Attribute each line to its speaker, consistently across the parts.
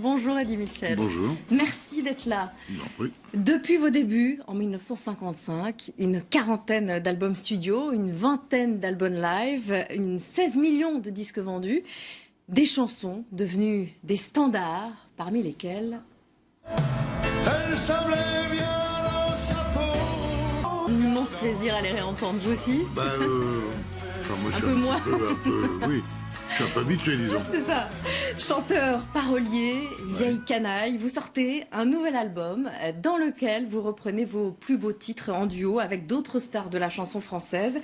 Speaker 1: Bonjour Eddie Mitchell.
Speaker 2: Bonjour.
Speaker 1: Merci d'être là.
Speaker 2: Oui.
Speaker 1: Depuis vos débuts, en 1955, une quarantaine d'albums studio, une vingtaine d'albums live, 16 millions de disques vendus, des chansons devenues des standards, parmi lesquelles...
Speaker 3: Elle semblait bien dans sa peau.
Speaker 1: Un immense plaisir à les réentendre, vous aussi.
Speaker 2: Moi, je suis
Speaker 1: peu moins.
Speaker 2: oui. Je suis un peu habitué, disons.
Speaker 1: C'est ça. Chanteur, parolier, vieille canaille, vous sortez un nouvel album dans lequel vous reprenez vos plus beaux titres en duo avec d'autres stars de la chanson française,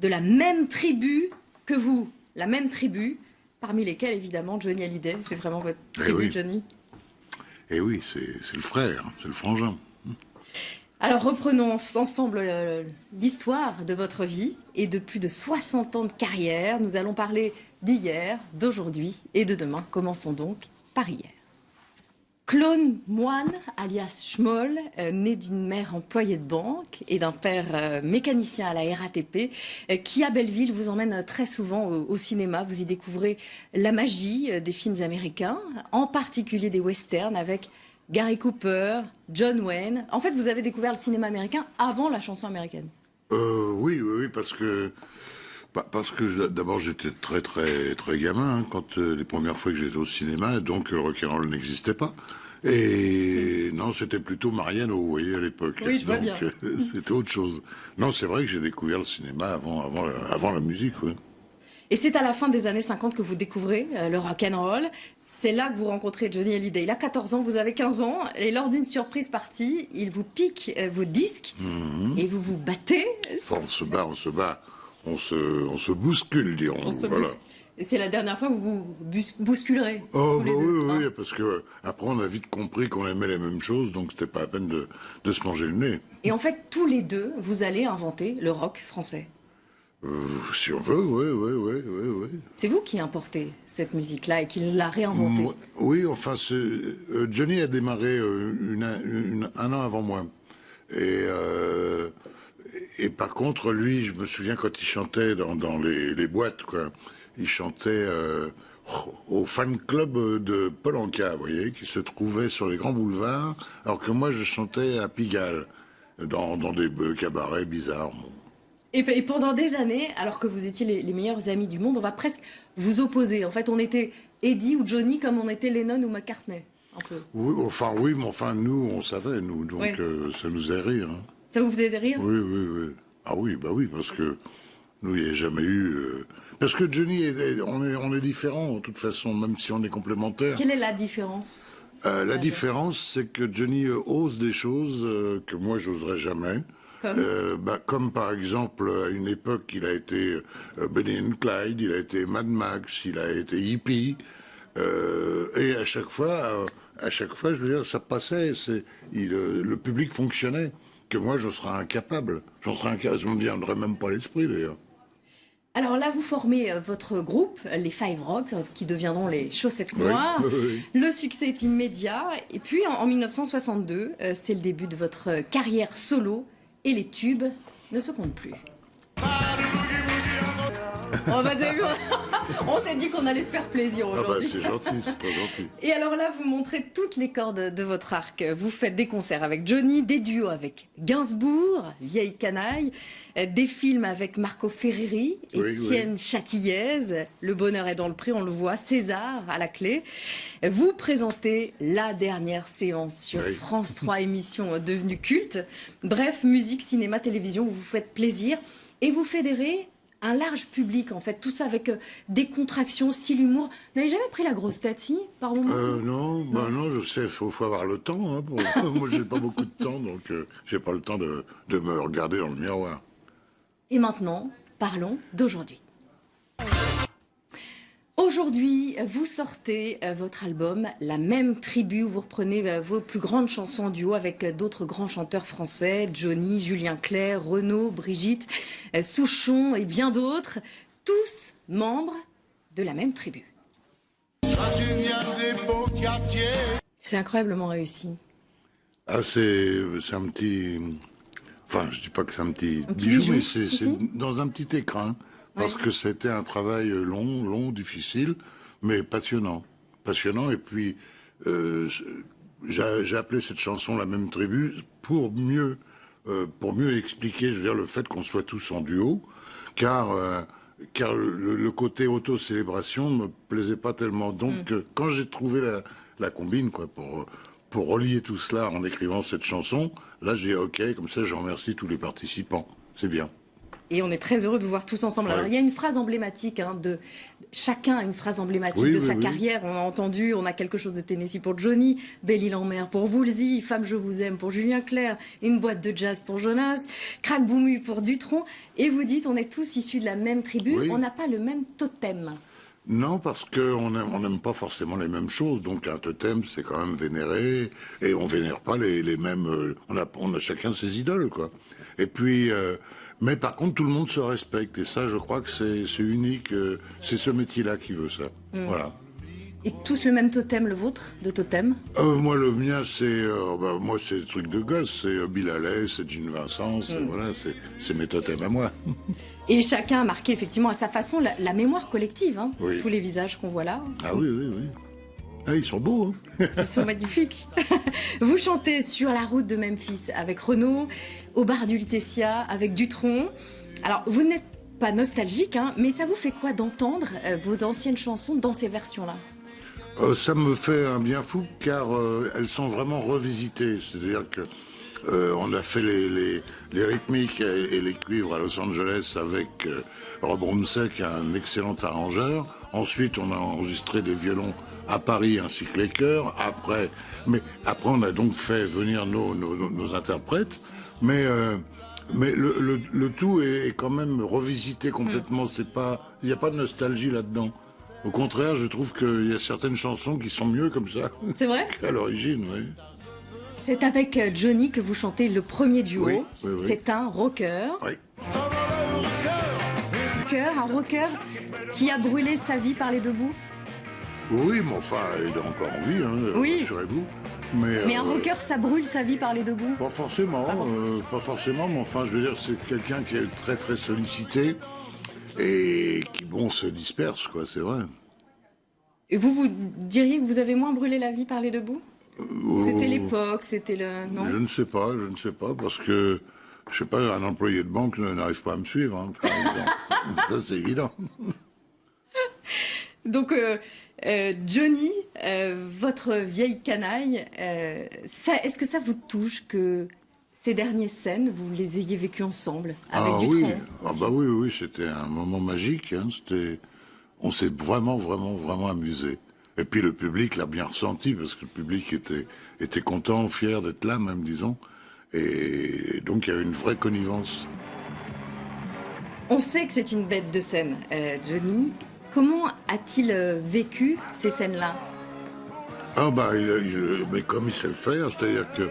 Speaker 1: de la même tribu que vous. La même tribu, parmi lesquelles, évidemment, Johnny Hallyday. C'est vraiment votre tribu,
Speaker 2: oui.
Speaker 1: Johnny.
Speaker 2: Eh oui, c'est le frère, c'est le frangin.
Speaker 1: Alors reprenons ensemble l'histoire de votre vie et de plus de 60 ans de carrière. Nous allons parler d'hier, d'aujourd'hui et de demain. Commençons donc par hier. Claude Moine, alias Schmoll, né d'une mère employée de banque et d'un père mécanicien à la RATP, qui à Belleville vous emmène très souvent au cinéma. Vous y découvrez la magie des films américains, en particulier des westerns avec Gary Cooper, John Wayne. En fait, vous avez découvert le cinéma américain avant la chanson américaine.
Speaker 2: Oui, parce que d'abord j'étais très gamin quand les premières fois que j'étais au cinéma, donc le rock'n'roll n'existait pas. Et non, c'était plutôt Mariano, vous voyez, à l'époque.
Speaker 1: Oui, je vois bien.
Speaker 2: C'était autre chose. Non, c'est vrai que j'ai découvert le cinéma avant la musique, oui.
Speaker 1: Et c'est à la fin des années 50 que vous découvrez le rock'n'roll. C'est là que vous rencontrez Johnny Hallyday. Il a 14 ans, vous avez 15 ans, et lors d'une surprise partie, il vous pique vos disques et vous vous battez.
Speaker 2: Enfin, on se bouscule, dirons-nous. Voilà.
Speaker 1: Et c'est la dernière fois que vous vous bousculerez.
Speaker 2: Oh,
Speaker 1: tous les deux, hein.
Speaker 2: oui, parce que après on a vite compris qu'on aimait les mêmes choses, donc c'était pas la peine de se manger le nez.
Speaker 1: Et en fait, tous les deux, vous allez inventer le rock français.
Speaker 2: Si on veut, oui.
Speaker 1: C'est vous qui importez cette musique-là et qui l'a réinventée.
Speaker 2: Oui, enfin, Johnny a démarré un an avant moi. Et par contre, lui, je me souviens quand il chantait dans les boîtes, quoi. Il chantait au fan club de Paul Anka, vous voyez, qui se trouvait sur les grands boulevards, alors que moi, je chantais à Pigalle, dans des cabarets bizarres. Bon.
Speaker 1: Et pendant des années, alors que vous étiez les meilleurs amis du monde, on va presque vous opposer. En fait, on était Eddie ou Johnny comme on était Lennon ou McCartney, un peu.
Speaker 2: Oui, mais nous, on savait, nous, donc
Speaker 1: Ouais.
Speaker 2: ça nous faisait rire. Hein.
Speaker 1: Ça vous faisait rire?
Speaker 2: Oui. Ah oui, parce que nous, il n'y a jamais eu... Parce que Johnny, on est différents, de toute façon, même si on est complémentaires.
Speaker 1: Quelle est la différence?
Speaker 2: La différence, c'est que Johnny ose des choses que moi, j'oserais jamais. Comme par exemple, à une époque, il a été Bonnie and Clyde, il a été Mad Max, il a été hippie. Et à chaque fois, je veux dire, ça passait. Le public fonctionnait. Que moi, je serais incapable. Ça me viendrait même pas à l'esprit, d'ailleurs.
Speaker 1: Alors là, vous formez votre groupe, les Five Rocks, qui deviendront les Chaussettes Noires.
Speaker 2: Oui.
Speaker 1: Le succès est immédiat. Et puis, en 1962, c'est le début de votre carrière solo. Et les tubes ne se comptent plus. On s'est dit qu'on allait se faire plaisir aujourd'hui.
Speaker 2: C'est gentil, c'est très gentil.
Speaker 1: Et alors là, vous montrez toutes les cordes de votre arc. Vous faites des concerts avec Johnny, des duos avec Gainsbourg, vieille canaille, des films avec Marco Ferreri, Étienne Châtillaise, Le bonheur est dans le prix, on le voit, César à la clé. Vous présentez La dernière séance sur France 3, émission devenue culte. Bref, musique, cinéma, télévision, vous vous faites plaisir et vous fédérez un large public, en fait, tout ça avec des contractions, style humour. Vous n'avez jamais pris la grosse tête, si, par moment?
Speaker 2: Non, je sais, faut avoir le temps. Hein, moi, j'ai pas beaucoup de temps, donc j'ai pas le temps de me regarder dans le miroir.
Speaker 1: Et maintenant, parlons d'aujourd'hui. Aujourd'hui, vous sortez votre album La même tribu, où vous reprenez vos plus grandes chansons en duo avec d'autres grands chanteurs français, Johnny, Julien Clerc, Renaud, Brigitte, Souchon et bien d'autres, tous membres de La même tribu. C'est incroyablement réussi.
Speaker 2: Ah, c'est un petit... Enfin, je dis pas que c'est un petit
Speaker 1: bijou,
Speaker 2: mais c'est
Speaker 1: si.
Speaker 2: dans un petit écrin. Parce que c'était un travail long, difficile, mais passionnant. Passionnant, et puis j'ai appelé cette chanson La même tribu pour mieux expliquer, je veux dire, le fait qu'on soit tous en duo, car le côté auto-célébration me plaisait pas tellement. Donc, quand j'ai trouvé la combine, quoi, pour relier tout cela en écrivant cette chanson, là, j'ai dit, OK, comme ça, je remercie tous les participants. C'est bien.
Speaker 1: Et on est très heureux de vous voir tous ensemble. Alors, il y a une phrase emblématique, chacun a une phrase emblématique de sa carrière. On a entendu, on a quelque chose de Tennessee pour Johnny, Belle-Île en mer pour Woolsey, Femme je vous aime pour Julien Clerc, Une boîte de jazz pour Jonas, Crac Boumu pour Dutronc. Et vous dites, on est tous issus de la même tribu, on n'a pas le même totem.
Speaker 2: Non, parce qu'on n'aime pas forcément les mêmes choses. Donc un totem, c'est quand même vénéré, et on vénère pas les mêmes. On a chacun ses idoles, quoi. Et puis, mais par contre, tout le monde se respecte, et ça, je crois que c'est unique. C'est ce métier-là qui veut ça. Voilà.
Speaker 1: Et tous le même totem, le vôtre, de totem?
Speaker 2: Moi, le mien, c'est moi, c'est le truc de gosse. C'est Bill Haley, c'est Gene Vincent. Voilà, c'est mes totems à moi.
Speaker 1: Et chacun a marqué effectivement à sa façon la mémoire collective.
Speaker 2: Oui.
Speaker 1: Tous les visages qu'on voit là.
Speaker 2: Ah oui. Ah, ils sont beaux, hein.
Speaker 1: Ils sont magnifiques. Vous chantez sur la route de Memphis avec Renaud, au bar du Lutetia avec Dutronc. Alors, vous n'êtes pas nostalgique, mais ça vous fait quoi d'entendre vos anciennes chansons dans ces versions-là?
Speaker 2: Ça me fait un bien fou, car elles sont vraiment revisitées. C'est-à-dire que on a fait les rythmiques et les cuivres à Los Angeles avec Rob Rumsek, un excellent arrangeur. Ensuite, on a enregistré des violons à Paris ainsi que les chœurs. Après, on a donc fait venir nos interprètes. Mais le tout est quand même revisité complètement. Il n'y a pas de nostalgie là-dedans. Au contraire, je trouve qu'il y a certaines chansons qui sont mieux comme ça.
Speaker 1: C'est vrai?
Speaker 2: À l'origine, oui.
Speaker 1: C'est avec Johnny que vous chantez le premier duo.
Speaker 2: Oui.
Speaker 1: C'est un rocker.
Speaker 2: Oui.
Speaker 1: Un rocker qui a brûlé sa vie par les deux bouts.
Speaker 2: Oui, mais enfin, il est encore en vie, rassurez-vous.
Speaker 1: Mais un rocker, ça brûle sa vie par les deux bouts?
Speaker 2: Pas forcément, mais enfin, je veux dire, c'est quelqu'un qui est très très sollicité et qui, se disperse, quoi, c'est vrai.
Speaker 1: Et vous diriez que vous avez moins brûlé la vie par les deux bouts? C'était l'époque, c'était le... Non,
Speaker 2: je ne sais pas, parce que, je sais pas, un employé de banque n'arrive pas à me suivre, par exemple. Ça, c'est évident.
Speaker 1: Donc, Johnny, votre vieille canaille, est-ce que ça vous touche que ces dernières scènes, vous les ayez vécues ensemble, avec Dutronc?
Speaker 2: Oui, c'était un moment magique, on s'est vraiment amusé. Et puis le public l'a bien ressenti, parce que le public était content, fier d'être là, même, disons. Et donc, il y avait une vraie connivence.
Speaker 1: On sait que c'est une bête de scène, Johnny. Comment a-t-il vécu ces scènes-là?
Speaker 2: Mais comme il sait le faire, c'est-à-dire que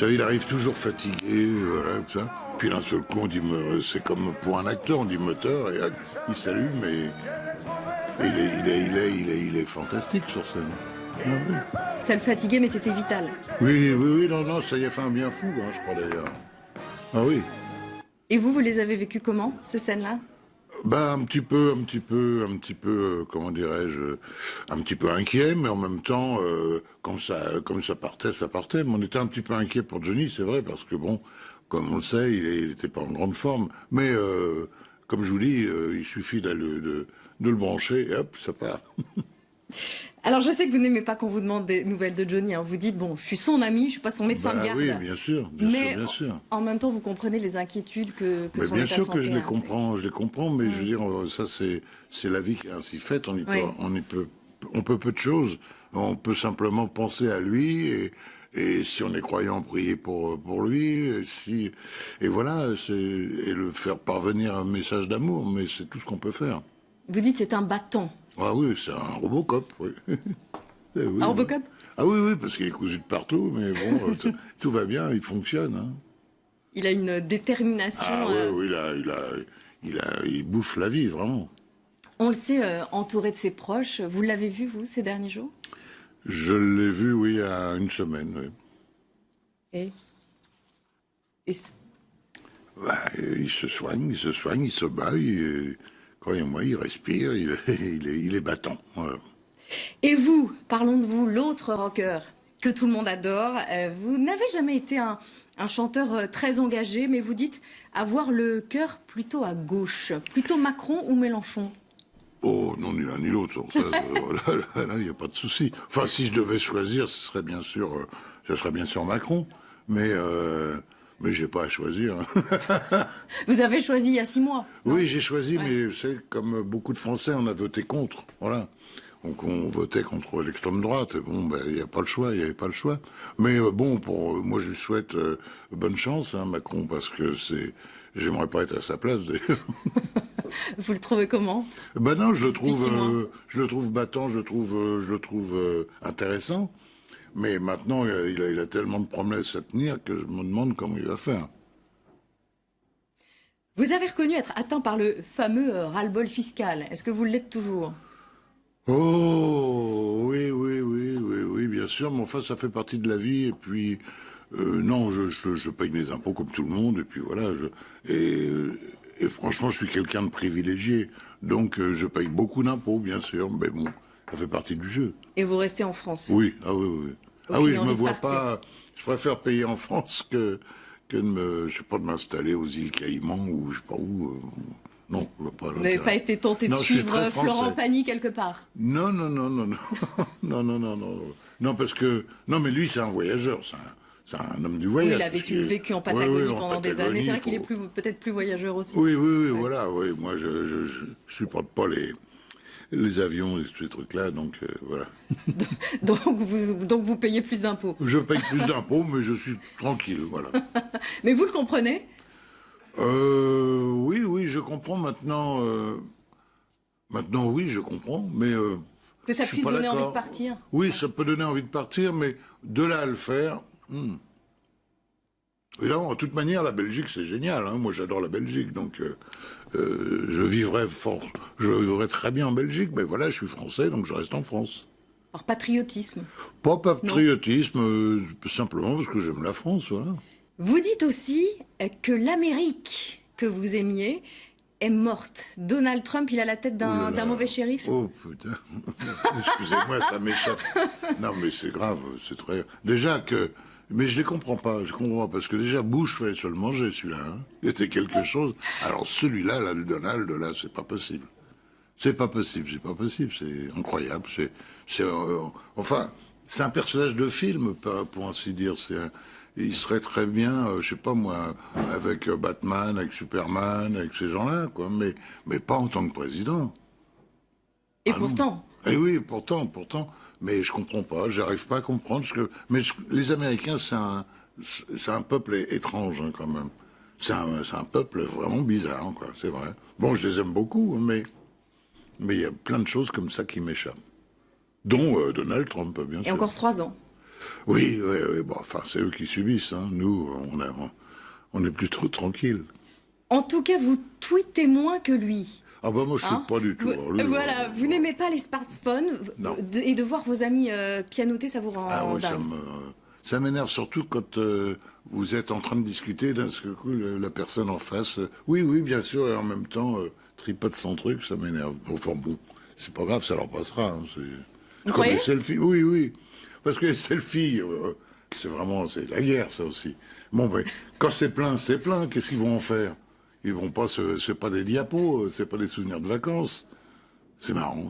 Speaker 2: il arrive toujours fatigué, voilà, tout ça. Puis d'un seul coup, on dit, c'est comme pour un acteur, on dit moteur, et il s'allume, et il est fantastique sur scène. Ah, oui.
Speaker 1: Ça le fatiguait, mais c'était vital.
Speaker 2: Oui, non, ça y a fait un bien fou, je crois d'ailleurs. Ah oui.
Speaker 1: Et vous les avez vécues comment, ces scènes-là?
Speaker 2: Un petit peu, comment dirais-je, un petit peu inquiet, mais en même temps, comme ça partait. Mais on était un petit peu inquiet pour Johnny, c'est vrai, parce que comme on le sait, il était pas en grande forme. Mais comme je vous dis, il suffit de le brancher et hop, ça part.
Speaker 1: Alors, je sais que vous n'aimez pas qu'on vous demande des nouvelles de Johnny. Vous dites, je suis son ami, je suis pas son médecin de garde.
Speaker 2: Oui, bien sûr.
Speaker 1: En même temps, vous comprenez les inquiétudes que son
Speaker 2: bien
Speaker 1: état
Speaker 2: sûr
Speaker 1: santé
Speaker 2: que je les comprends, mais je veux dire, ça c'est la vie qui est ainsi faite. On peut peu de choses. On peut simplement penser à lui et si on est croyant, prier pour lui. Et voilà, et le faire parvenir un message d'amour. Mais c'est tout ce qu'on peut faire.
Speaker 1: Vous dites c'est un battant.
Speaker 2: Ah oui, c'est un Robocop, oui.
Speaker 1: Un Robocop?
Speaker 2: Ah oui, parce qu'il est cousu de partout, mais tout va bien, il fonctionne.
Speaker 1: Il a une détermination.
Speaker 2: Ah oui, il bouffe la vie, vraiment.
Speaker 1: On le sait, entouré de ses proches. Vous l'avez vu, vous, ces derniers jours?
Speaker 2: Je l'ai vu, oui, il y a une semaine, oui.
Speaker 1: Et
Speaker 2: il se soigne, il se bat, croyez-moi, il respire, il est battant. Voilà.
Speaker 1: Et vous, parlons de vous, l'autre rocker que tout le monde adore. Vous n'avez jamais été un chanteur très engagé, mais vous dites avoir le cœur plutôt à gauche. Plutôt Macron ou Mélenchon?
Speaker 2: Oh, non, ni l'un ni l'autre. Là, il n'y a pas de souci. Enfin, si je devais choisir, ce serait bien sûr Macron. Mais j'ai pas à choisir.
Speaker 1: Vous avez choisi il y a 6 mois.
Speaker 2: Oui, j'ai choisi,
Speaker 1: Ouais.
Speaker 2: mais c'est comme beaucoup de Français, on a voté contre. Voilà. Donc on votait contre l'extrême droite. Et bon, ben, il n'y a pas le choix, il n'y avait pas le choix. Mais bon, moi je lui souhaite bonne chance, hein, Macron, parce que j'aimerais pas être à sa place, d'ailleurs.
Speaker 1: Vous le trouvez comment?
Speaker 2: Ben non, je
Speaker 1: Depuis 6 mois.
Speaker 2: le trouve battant, je le trouve intéressant. Mais maintenant, il a tellement de promesses à tenir que je me demande comment il va faire.
Speaker 1: Vous avez reconnu être atteint par le fameux ras-le-bol fiscal. Est-ce que vous l'êtes toujours?
Speaker 2: Oh, oui, bien sûr, mais enfin, ça fait partie de la vie, et puis, non, je paye mes impôts comme tout le monde, et puis voilà, et franchement, je suis quelqu'un de privilégié, donc je paye beaucoup d'impôts, bien sûr, mais bon, ça fait partie du jeu.
Speaker 1: Et vous restez en France?
Speaker 2: Oui, ah oui, oui. Ah
Speaker 1: Aucune
Speaker 2: oui, je me
Speaker 1: envie de
Speaker 2: vois
Speaker 1: partir.
Speaker 2: pas, je préfère payer en France que je sais pas, de m'installer aux îles Caïmans, ou je sais pas où, non, je vois pas
Speaker 1: Vous n'avez
Speaker 2: l'intérêt.
Speaker 1: pas été tenté de
Speaker 2: Non, je suis
Speaker 1: suivre
Speaker 2: très
Speaker 1: Florent
Speaker 2: français.
Speaker 1: Pagny quelque part?
Speaker 2: Non, non, non, non, non, non, non, non, non, non, parce que, non, mais lui, c'est un voyageur, c'est un homme du
Speaker 1: Oui,
Speaker 2: voyage.
Speaker 1: il avait
Speaker 2: parce que-
Speaker 1: vécu en
Speaker 2: Oui,
Speaker 1: Patagonie
Speaker 2: oui, en
Speaker 1: pendant des
Speaker 2: Patagonie,
Speaker 1: années. C'est vrai
Speaker 2: il
Speaker 1: qu'il est
Speaker 2: faut-
Speaker 1: peut-être plus voyageur aussi.
Speaker 2: Oui, oui, oui, voilà, oui, moi, je supporte pas les avions et ces trucs-là, donc voilà.
Speaker 1: Donc vous payez plus d'impôts.
Speaker 2: Je paye plus d'impôts, mais je suis tranquille, voilà.
Speaker 1: Mais vous le comprenez?
Speaker 2: Oui, oui, je comprends maintenant. Maintenant, oui, je comprends, mais
Speaker 1: Que ça
Speaker 2: je suis
Speaker 1: puisse
Speaker 2: pas
Speaker 1: donner envie de
Speaker 2: d'accord.
Speaker 1: partir?
Speaker 2: Oui, ça peut donner envie de partir, mais de là à le faire. Évidemment, de toute manière, la Belgique, c'est génial. Hein. Moi, j'adore la Belgique, donc je vivrais très bien en Belgique. Mais voilà, je suis français, donc je reste en France.
Speaker 1: Par patriotisme.
Speaker 2: Pas patriotisme, simplement parce que j'aime la France, voilà.
Speaker 1: Vous dites aussi que l'Amérique que vous aimiez est morte. Donald Trump, il a la tête
Speaker 2: Oh là
Speaker 1: d'un
Speaker 2: là.
Speaker 1: mauvais shérif?
Speaker 2: Oh putain. Excusez-moi, ça m'échappe. Non, mais c'est grave, c'est très. Déjà que. Mais je les comprends pas, parce que déjà Bush fallait se le manger, celui-là. Hein. Il était quelque chose. Alors celui-là, là, le Donald, là, c'est pas possible. C'est pas possible, c'est incroyable. Enfin, c'est un personnage de film, pour ainsi dire. Il serait très bien, je sais pas moi, avec Batman, avec Superman, avec ces gens-là, quoi. Mais pas en tant que président.
Speaker 1: Et
Speaker 2: Ah non.
Speaker 1: pourtant,
Speaker 2: Eh oui, pourtant. Mais je comprends pas, j'arrive pas à comprendre. Les Américains, c'est un peuple étrange, hein, quand même. C'est un peuple vraiment bizarre, quoi, c'est vrai. Bon, je les aime beaucoup, hein, mais il y a plein de choses comme ça qui m'échappent. Dont Donald Trump, bien
Speaker 1: et
Speaker 2: sûr.
Speaker 1: encore 3 ans.
Speaker 2: Oui, bon, enfin, c'est eux qui subissent, hein. Nous, on est plutôt tranquilles.
Speaker 1: En tout cas, vous tweetez moins que lui.
Speaker 2: Ah bah moi, je suis
Speaker 1: Hein
Speaker 2: pas du tout. Alors, lui,
Speaker 1: Voilà, vous n'aimez pas les smartphones
Speaker 2: Non.
Speaker 1: et de voir vos amis pianoter, ça vous rend
Speaker 2: Ah oui,
Speaker 1: dingue.
Speaker 2: ça m'énerve surtout quand vous êtes en train de discuter, d'un seul coup, la personne en face, oui, bien sûr, et en même temps, tripote son truc, ça m'énerve. Enfin bon, c'est pas grave, ça leur passera. Hein, c'est comme
Speaker 1: croyez
Speaker 2: les selfies, oui. Parce que les selfies, c'est la guerre, ça aussi. Bon, mais quand c'est plein, qu'est-ce qu'ils vont en faire? Ils vont pas c'est pas des diapos, c'est pas des souvenirs de vacances. C'est marrant,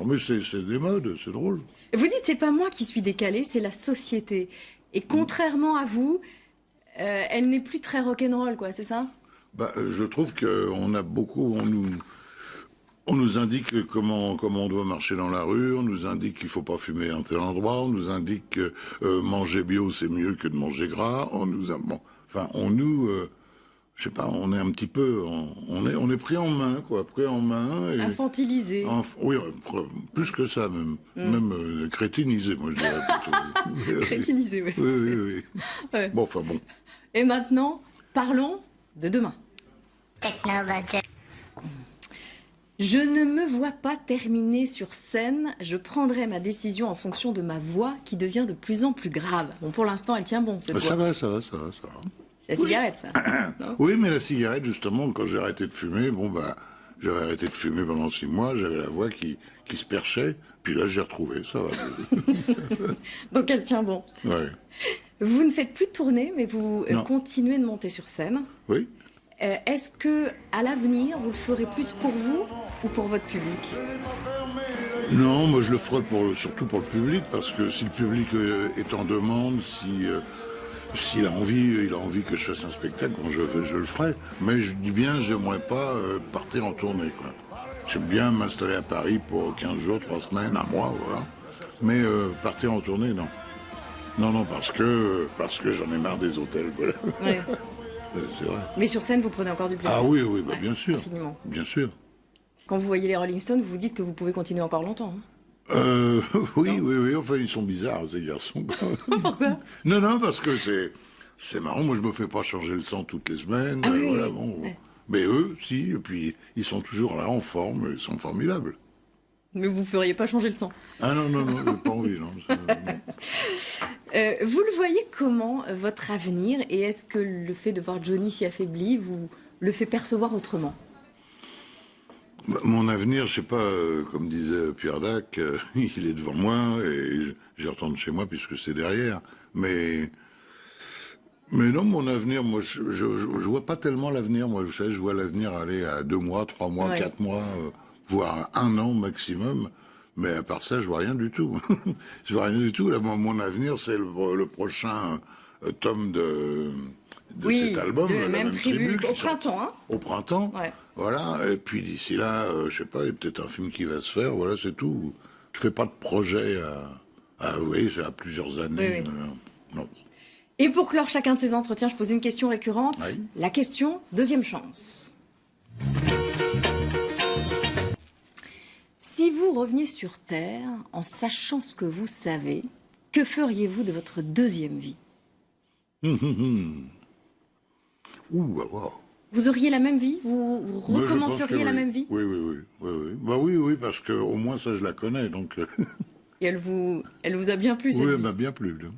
Speaker 2: mais c'est des modes, c'est drôle.
Speaker 1: Vous dites, c'est pas moi qui suis décalé, c'est la société. Et contrairement à vous, elle n'est plus très rock'n'roll, quoi, c'est ça?
Speaker 2: Bah, je trouve qu'on a beaucoup, on nous indique comment on doit marcher dans la rue, on nous indique qu'il faut pas fumer à un tel endroit, on nous indique que manger bio c'est mieux que de manger gras, je sais pas, on est un petit peu, on est pris en main, quoi, et,
Speaker 1: Infantilisé.
Speaker 2: oui, plus que ça même crétinisé, moi je dirais plutôt.
Speaker 1: Crétinisé, oui.
Speaker 2: Oui.
Speaker 1: Ouais.
Speaker 2: Bon, enfin bon.
Speaker 1: Et maintenant, parlons de demain.
Speaker 4: Technobudget.
Speaker 1: Je ne me vois pas terminer sur scène. Je prendrai ma décision en fonction de ma voix qui devient de plus en plus grave. Bon, pour l'instant, elle tient bon, cette
Speaker 2: Ça
Speaker 1: voix.
Speaker 2: va.
Speaker 1: C'est la cigarette, ça. Non.
Speaker 2: Oui, mais la cigarette, justement, quand j'ai arrêté de fumer, bon, bah, J'avais arrêté de fumer pendant 6 mois, j'avais la voix qui se perchait, puis là j'ai retrouvé, ça va mieux.
Speaker 1: Donc elle tient bon.
Speaker 2: Ouais.
Speaker 1: Vous ne faites plus de tournée, mais vous
Speaker 2: Non.
Speaker 1: continuez de monter sur scène.
Speaker 2: Oui.
Speaker 1: Est-ce que à l'avenir, vous le ferez plus pour vous ou pour votre public?
Speaker 2: Non, moi je le ferai surtout pour le public, parce que si le public est en demande, s'il a envie que je fasse un spectacle, bon, je le ferai. Mais je dis bien, j'aimerais pas partir en tournée, quoi. J'aime bien m'installer à Paris pour 15 jours, 3 semaines, un mois, voilà. Mais partir en tournée, non. Non, parce que j'en ai marre des hôtels, voilà.
Speaker 1: Ouais.
Speaker 2: C'est vrai.
Speaker 1: Mais sur scène, vous prenez encore du plaisir?
Speaker 2: Ah oui, bah,
Speaker 1: Ouais,
Speaker 2: bien sûr.
Speaker 1: infiniment.
Speaker 2: Bien sûr.
Speaker 1: Quand vous voyez les Rolling Stones, vous vous dites que vous pouvez continuer encore longtemps. Hein.
Speaker 2: Oui, enfin ils sont bizarres ces garçons.
Speaker 1: Pourquoi?
Speaker 2: Non, parce que c'est marrant, moi je me fais pas changer le sang toutes les semaines,
Speaker 1: Ah oui,
Speaker 2: voilà,
Speaker 1: oui.
Speaker 2: bon.
Speaker 1: Ouais.
Speaker 2: Mais eux, si, et puis ils sont toujours là en forme, ils sont formidables.
Speaker 1: Mais vous ne feriez pas changer le sang.
Speaker 2: Ah non, j'ai pas envie, non. Non.
Speaker 1: Vous le voyez comment, votre avenir? Et est-ce que le fait de voir Johnny si affaibli vous le fait percevoir autrement?
Speaker 2: Bah, mon avenir, je sais pas, comme disait Pierre Dac, il est devant moi et j'y retourne chez moi puisque c'est derrière. Mais non, mon avenir, moi, je vois pas tellement l'avenir. Moi, vous savez, je vois l'avenir aller à 2 mois, 3 mois,
Speaker 1: Ouais.
Speaker 2: 4 mois, voire 1 an maximum. Mais à part ça, je vois rien du tout. Je vois rien du tout. Là, mon avenir, c'est le prochain tome de
Speaker 1: Oui,
Speaker 2: cet album,
Speaker 1: de
Speaker 2: la
Speaker 1: même tribu,
Speaker 2: qui
Speaker 1: au
Speaker 2: sort
Speaker 1: printemps, hein.
Speaker 2: au printemps.
Speaker 1: Ouais.
Speaker 2: Voilà. Et puis d'ici là, je sais pas, il y a peut-être un film qui va se faire. Voilà, c'est tout. Je fais pas de projet à plusieurs années.
Speaker 1: Oui.
Speaker 2: Non.
Speaker 1: Et pour clore chacun de ces entretiens, je pose une question récurrente.
Speaker 2: Oui.
Speaker 1: La question deuxième chance. Si vous reveniez sur Terre en sachant ce que vous savez, que feriez-vous de votre deuxième vie?
Speaker 2: Ouh, wow.
Speaker 1: Vous auriez la même vie? Vous
Speaker 2: Moi, je pense
Speaker 1: recommenceriez
Speaker 2: que
Speaker 1: la
Speaker 2: oui.
Speaker 1: même vie?
Speaker 2: Oui. Bah oui, parce que au moins ça je la connais, donc
Speaker 1: Et elle vous a bien plu, cette
Speaker 2: oui, elle
Speaker 1: vie?
Speaker 2: m'a bien plu. Là.